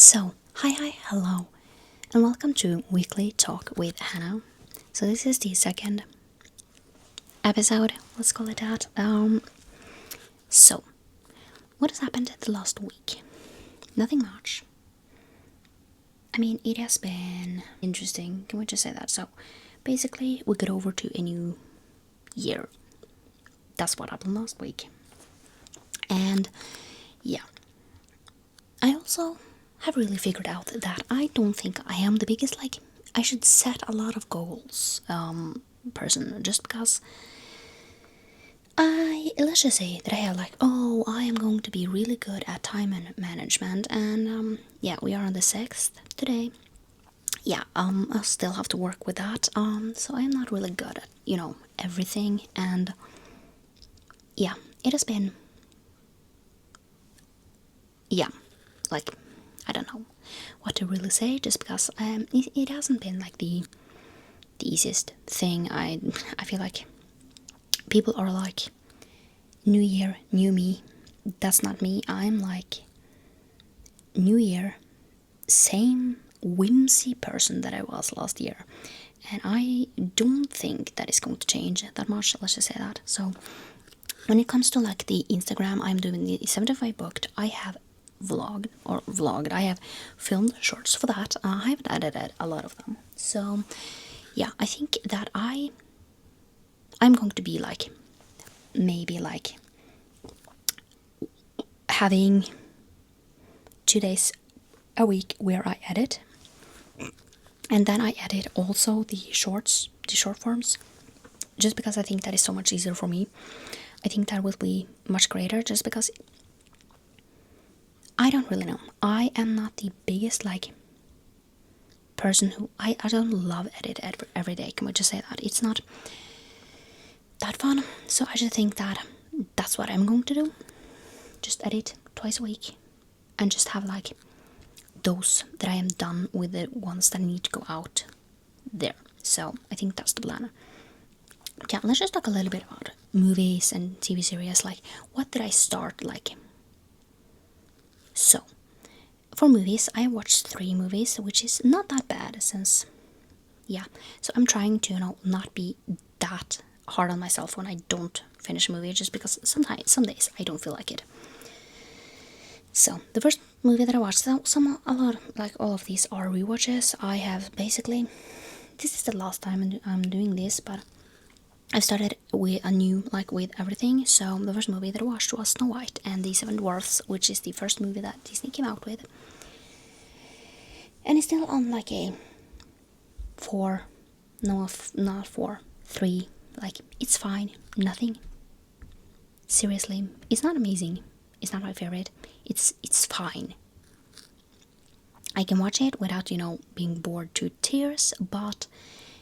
Hello, and welcome to Weekly Talk with Hanna. So this is the second episode, let's call it that. So what has happened the last week? Nothing much. I mean, it has been interesting, can we just say that? So basically, we got over to a new year. That's what happened last week. And yeah, I also have really figured out that I don't think I am the biggest, I should set a lot of goals person, just because let's just say that I have I am going to be really good at time and management, and yeah, we are on the 6th today. Yeah, I'll still have to work with that, so I'm not really good at, everything, and yeah, it has been, yeah, I don't know what to really say, just because it hasn't been the easiest thing. I feel like people are like, new year, new me. That's not me. I'm like, new year, same whimsy person that I was last year, and I don't think that is going to change that much, let's just say that. So when it comes to the Instagram, I'm doing the 75 booked. I have vlogged. I have filmed shorts for that. I haven't edited a lot of them. So yeah, I think that I'm going to be maybe having 2 days a week where I edit, and then I edit also the shorts, the short forms, just because I think that is so much easier for me. I think that will be much greater, just because I don't really know. I am not the biggest person who I don't love edit every day. Can we just say that? It's not that fun. So I just think that that's what I'm going to do. Just edit twice a week and just have those that I am done with, the ones that need to go out there. So I think that's the plan. Yeah, let's just talk a little bit about movies and TV series. What did I start So, for movies, I watched 3 movies, which is not that bad since, yeah. So I'm trying to, not be that hard on myself when I don't finish a movie, just because some days I don't feel like it. So the first movie that I watched, all of these are rewatches. I have basically, this is the last time I'm doing this, but I started with a new, with everything. So the first movie that I watched was Snow White and the Seven Dwarfs, which is the first movie that Disney came out with. And it's still on a 4, no, not 4, 3, it's fine, nothing. Seriously, it's not amazing. It's not my favorite. It's fine. I can watch it without, being bored to tears, but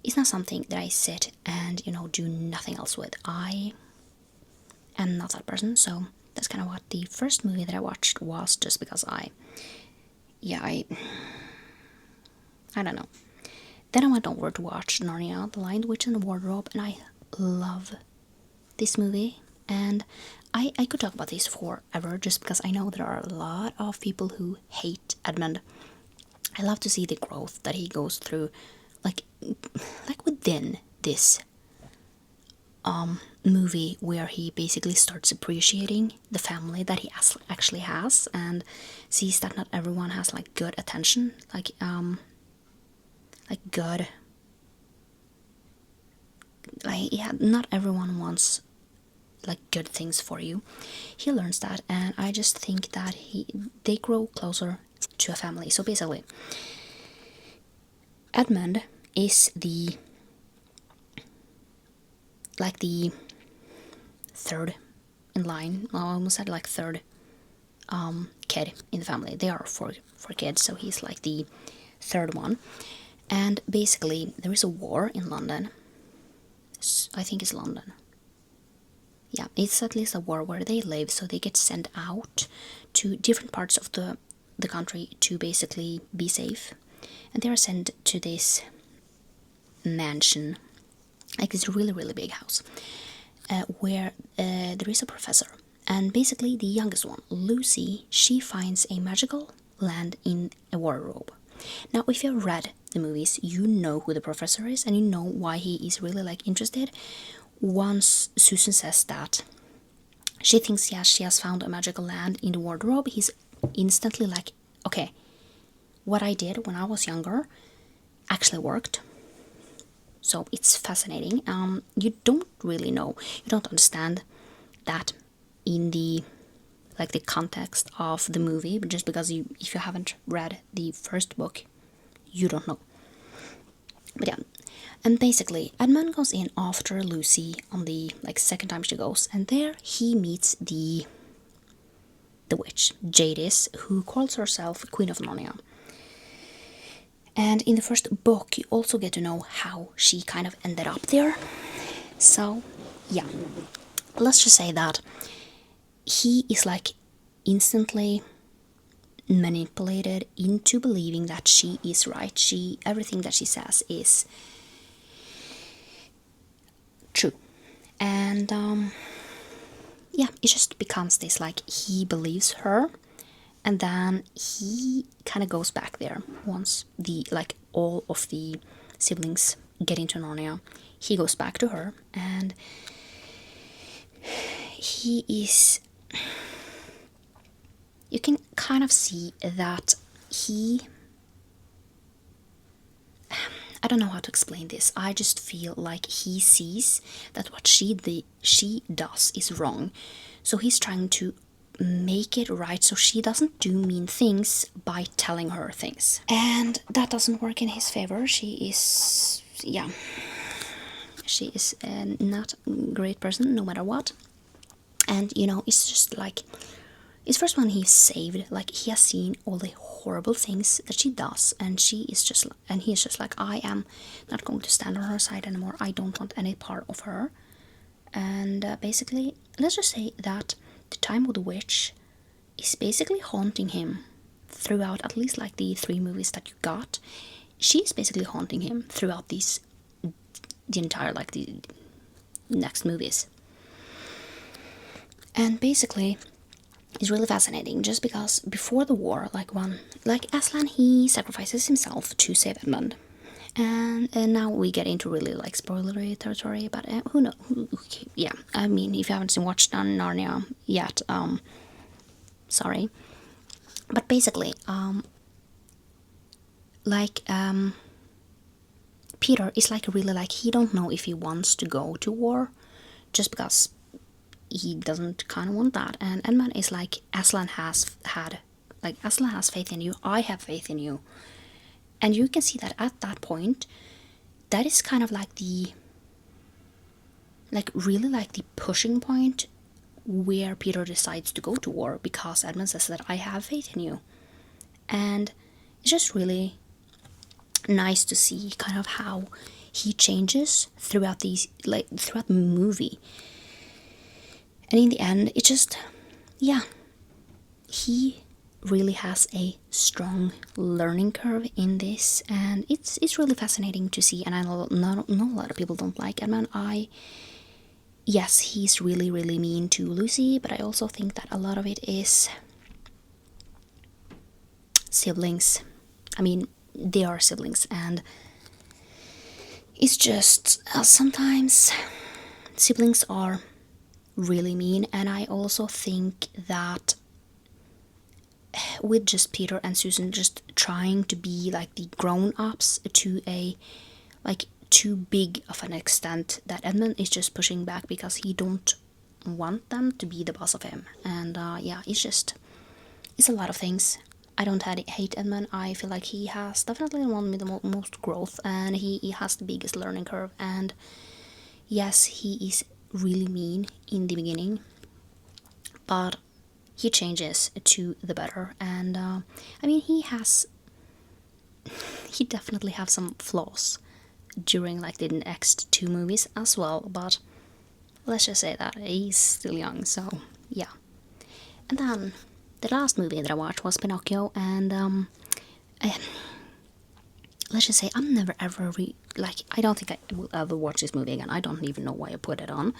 it's not something that I sit and, do nothing else with. I am not that person, so that's kind of what the first movie that I watched was, just because I don't know. Then I went over to watch Narnia, The Lion, the Witch and the Wardrobe, and I love this movie. And I could talk about this forever, just because I know there are a lot of people who hate Edmund. I love to see the growth that he goes through, within this movie, where he basically starts appreciating the family that he actually has, and sees that not everyone has good attention, good, not everyone wants good things for you. He learns that, and I just think that they grow closer to a family. So basically, Edmund is the third in line. I almost said third kid in the family. They are four kids, so he's the third one. And basically, there is a war in London. I think it's London. Yeah, it's at least a war where they live, so they get sent out to different parts of the country to basically be safe. And they are sent to this mansion, this really, really big house, where there is a professor. And basically the youngest one, Lucy, she finds a magical land in a wardrobe. Now, if you've read the movies, you know who the professor is and you know why he is really like interested. Once Susan says that she thinks, yes, she has found a magical land in the wardrobe, he's instantly like, okay, what I did when I was younger actually worked. So it's fascinating. You don't really know, you don't understand that in the like the context of the movie, but just because if you haven't read the first book, you don't know. But yeah, and basically Edmund goes in after Lucy on the like second time she goes, and there he meets the witch Jadis, who calls herself Queen of Narnia. And in the first book you also get to know how she kind of ended up there. So yeah, let's just say that he is like instantly manipulated into believing that she is right. Everything that she says is true. And yeah, it just becomes this like he believes her, and then he kind of goes back there once the like all of the siblings get into Narnia. He goes back to her, and he is, you can kind of see that he, I don't know how to explain this. I just feel like he sees that what she does is wrong. So he's trying to make it right so she doesn't do mean things by telling her things. And that doesn't work in his favor. She is not a great person no matter what. And you know, it's just like, it's first when he's saved, like he has seen all the horrible things that she does, and he's just like, I am not going to stand on her side anymore. I don't want any part of her. And basically, let's just say that the time with the witch is basically haunting him throughout, at least like the 3 movies that you got. She's basically haunting him throughout the entire like the next movies. And basically, it's really fascinating just because before the war, like Aslan, he sacrifices himself to save Edmund. And now we get into really like spoilery territory, but who knows? Yeah, I mean, if you haven't watched Narnia yet, sorry. But basically, Peter is like really like, he don't know if he wants to go to war, just because he doesn't kind of want that. And Edmund is like, Aslan has faith in you, I have faith in you. And you can see that at that point, that is kind of like the, like really like the pushing point where Peter decides to go to war, because Edmund says that I have faith in you. And it's just really nice to see kind of how he changes throughout the movie. And in the end, it just, yeah, he really has a strong learning curve in this, and it's really fascinating to see. And I know a lot of people don't like Edmund. Yes, he's really mean to Lucy, but I also think that a lot of it is siblings. I mean, they are siblings, and it's just sometimes siblings are really mean. And I also think that with just Peter and Susan just trying to be like the grown-ups to a like too big of an extent, that Edmund is just pushing back because he don't want them to be the boss of him. And yeah, it's a lot of things. I don't hate Edmund. I feel like he has definitely one with the most growth, and he has the biggest learning curve. And yes, he is really mean in the beginning, but he changes to the better. And I mean, he definitely has some flaws during like the next 2 movies as well, but let's just say that he's still young, so yeah. And then the last movie that I watched was Pinocchio, and let's just say I'm never ever I don't think I will ever watch this movie again. I don't even know why I put it on.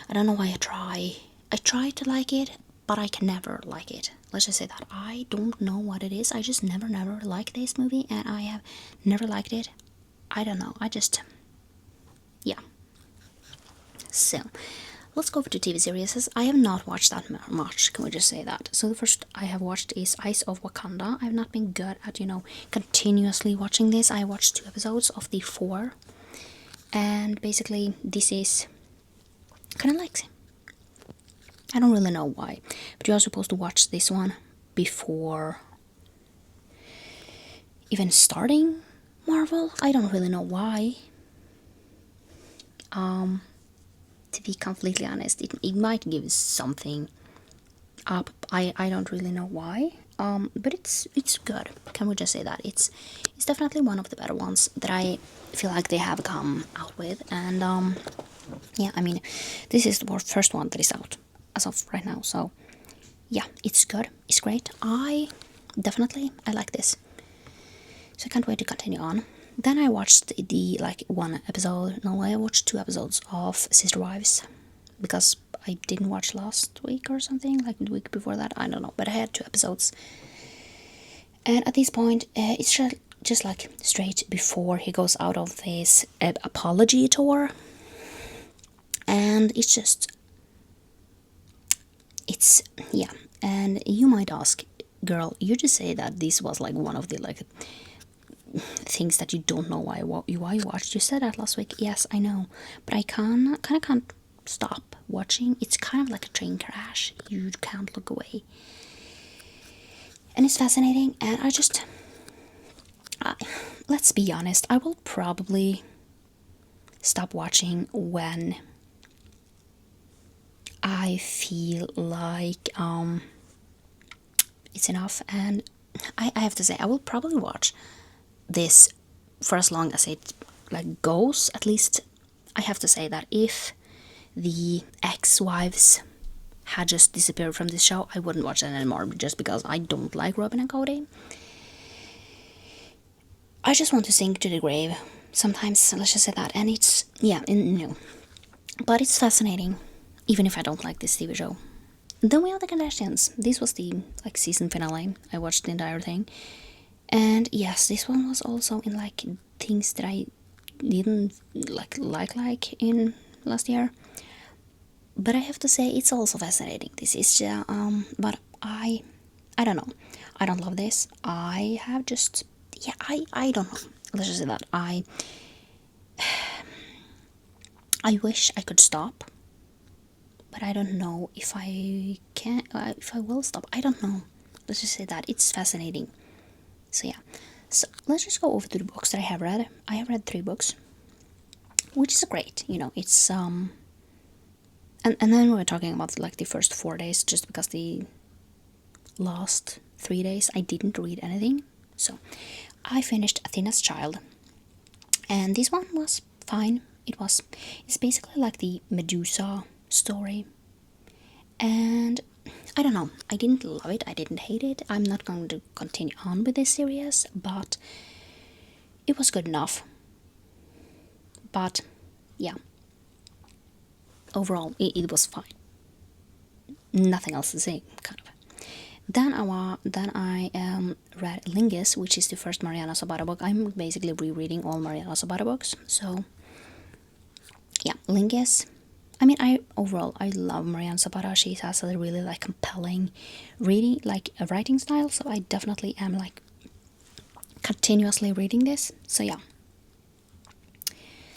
I don't know why I try to like it, but I can never like it. Let's just say that. I don't know what it is. I just never like this movie, and I have never liked it. I don't know. Yeah. So, let's go over to TV series. I have not watched that much, can we just say that? So the first I have watched is Eyes of Wakanda. I've not been good at, continuously watching this. I watched 2 episodes of the 4. And basically, this is kind of like... I don't really know why, but you are supposed to watch this one before even starting Marvel. I don't really know why. To be completely honest, it might give something up. I don't really know why. But it's good. Can we just say that it's definitely one of the better ones that I feel like they have come out with. And yeah, I mean, this is the first one that is out as of right now. So yeah, it's good. It's great. I like this. So I can't wait to continue on. Then I watched the one episode. No, I watched 2 episodes of Sister Wives because I didn't watch last week or something, like the week before that. I don't know, but I had 2 episodes. And at this point, it's just like straight before he goes out of his apology tour, and yeah. And you might ask, girl, you just say that this was like one of the things that you don't know why you watched. You said that last week. Yes, I know, but I kind of can't stop watching. It's kind of like a train crash. You can't look away, and it's fascinating. And let's be honest, I will probably stop watching when I feel like it's enough. And I have to say, I will probably watch this for as long as it goes. At least I have to say that if the ex-wives had just disappeared from this show, I wouldn't watch it anymore, just because I don't like Robin and Cody. I just want to sink to the grave sometimes, let's just say that. And it's, yeah, no, but it's fascinating, even if I don't like this TV show. Then we have the Kardashians. This was the season finale. I watched the entire thing. And yes, this one was also in things that I didn't like in last year. But I have to say, it's also fascinating. This is but I don't know. I don't love this. I have just, yeah, I don't know. Let's just say that I wish I could stop, but I don't know if I can. If I will stop, I don't know. Let's just say that it's fascinating. So yeah. So let's just go over to the books that I have read. I have read 3 books, which is great. It's and then we're talking about the first 4 days, just because the last 3 days I didn't read anything. So I finished Athena's Child, and this one was fine. It's basically like the Medusa story, and I don't know, I didn't love it, I didn't hate it. I'm not going to continue on with this series, but it was good enough. But yeah, overall it was fine. Nothing else to say, kind of. Then I read Lingus, which is the first Mariana Sabata book. I'm basically rereading all Mariana Sabata books. So yeah, Lingus. I mean, I love Mariana Sabata. She has a really compelling reading, a writing style. So I definitely am continuously reading this. So yeah.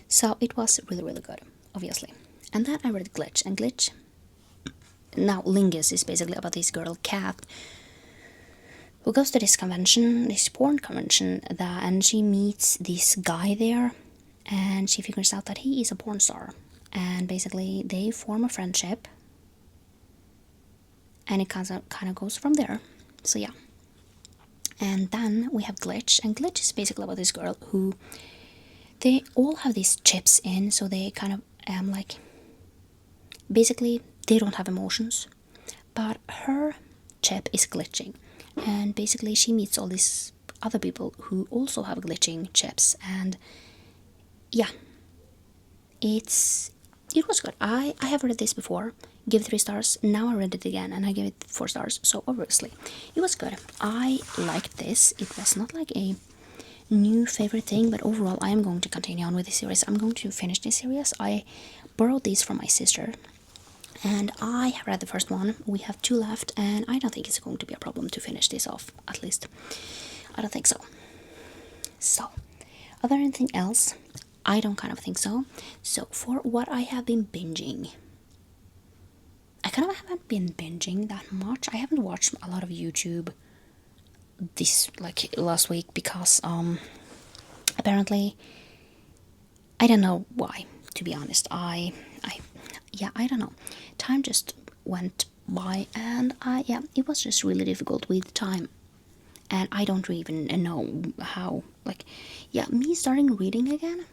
So it was really, really good, obviously. And then I read Glitch, and Glitch. Now, Lingus is basically about this girl, Kat, who goes to this convention, this porn convention, and she meets this guy there, and she figures out that he is a porn star. And basically, they form a friendship, and it kind of goes from there. So yeah. And then we have Glitch, and Glitch is basically about this girl who, they all have these chips in, so they kind of basically, they don't have emotions, but her chip is glitching, and basically she meets all these other people who also have glitching chips, and yeah, it's it was good. I have read this before, give 3 stars. Now I read it again and I gave it 4 stars. So obviously, it was good. I liked this. It was not like a new favorite thing, but overall, I am going to continue on with this series. I'm going to finish this series. I borrowed these from my sister, and I have read the first one. We have 2 left, and I don't think it's going to be a problem to finish this off. At least, I don't think so. So, are there anything else? I don't kind of think so. So, for what I have been binging, I kind of haven't been binging that much. I haven't watched a lot of YouTube this like last week because apparently I don't know why, to be honest. I don't know. Time just went by, and it was just really difficult with time. And I don't even know how, like, me starting reading again.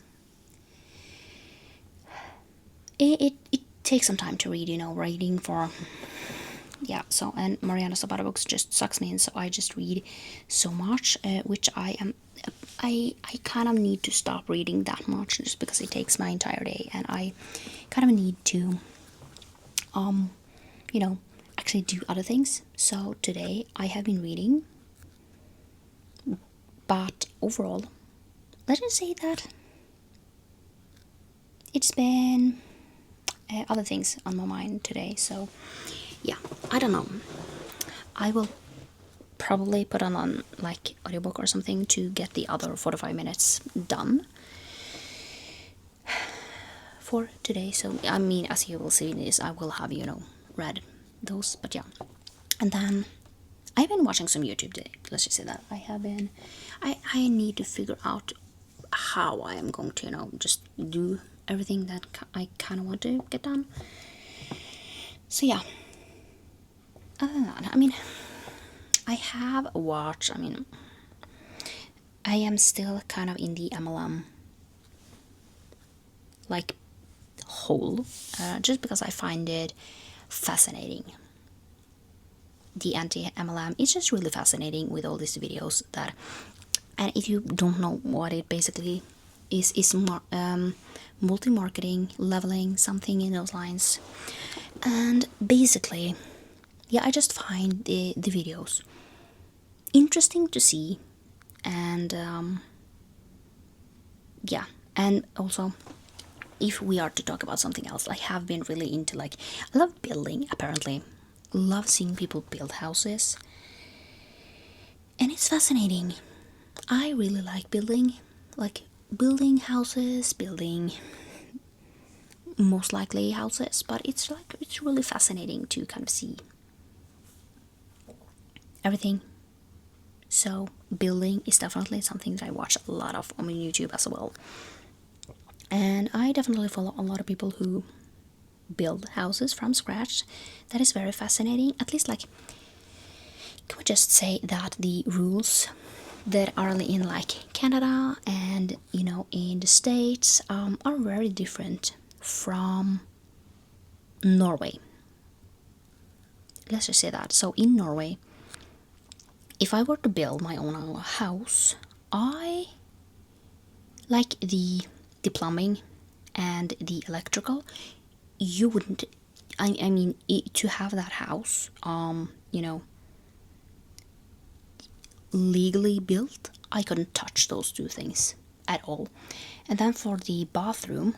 It takes some time to read, writing for, so, and Mariana Zapata books just sucks me in, so I just read so much, which I kind of need to stop reading that much, just because it takes my entire day, and I kind of need to, actually do other things. So today I have been reading, but overall, let's just say that it's been other things on my mind today. So I don't know. I will probably put on like audiobook or something to get the other 45 minutes done for today. So I mean, as you will see in this, I will have read those, but and then I've been watching some YouTube today. Let's just say that I have been. I need to figure out how I am going to just do everything that I kind of want to get done. So other than that, I mean, I have watched. I mean, I am still kind of in the MLM like hole, just because I find it fascinating. The anti-MLM, it's just really fascinating with all these videos that, and if you don't know what it basically is multi-marketing, leveling, something in those lines. And basically, I just find the videos interesting to see, and and also, if we are to talk about something else, I have been really into, like, I love building, apparently. Love seeing people build houses. And it's fascinating. I really like building houses, building most likely houses, but it's really fascinating to kind of see everything. So building is definitely something that I watch a lot of on YouTube as well. And I definitely follow a lot of people who build houses from scratch. That is very fascinating. At least, like, can we just say that the rules that are in like Canada and in the States are very different from Norway. Let's just say that. So in Norway, if I were to build my own house, I like the plumbing and the electrical. You wouldn't. I mean, to have that house, legally built, I couldn't touch those 2 things at all. And then for the bathroom,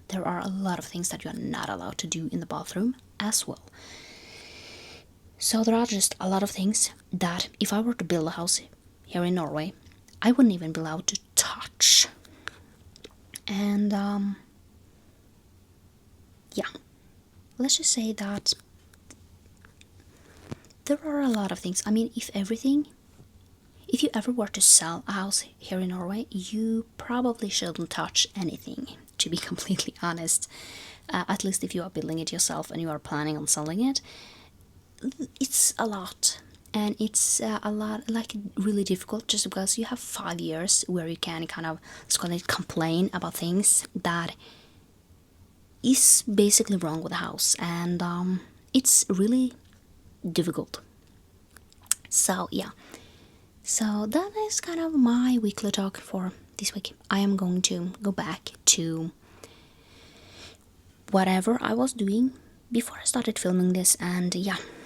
there are a lot of things that you are not allowed to do in the bathroom as well. So there are just a lot of things that if I were to build a house here in Norway, I wouldn't even be allowed to touch. And let's just say that there are a lot of things. I mean, if you ever were to sell a house here in Norway, you probably shouldn't touch anything, to be completely honest. At least if you are building it yourself and you are planning on selling it. It's a lot. And it's a lot, like, really difficult, just because you have 5 years where you can kind of, let's call it, complain about things that is basically wrong with the house. And it's really difficult. So so that is kind of my weekly talk for this week. I am going to go back to whatever I was doing before I started filming this, and yeah,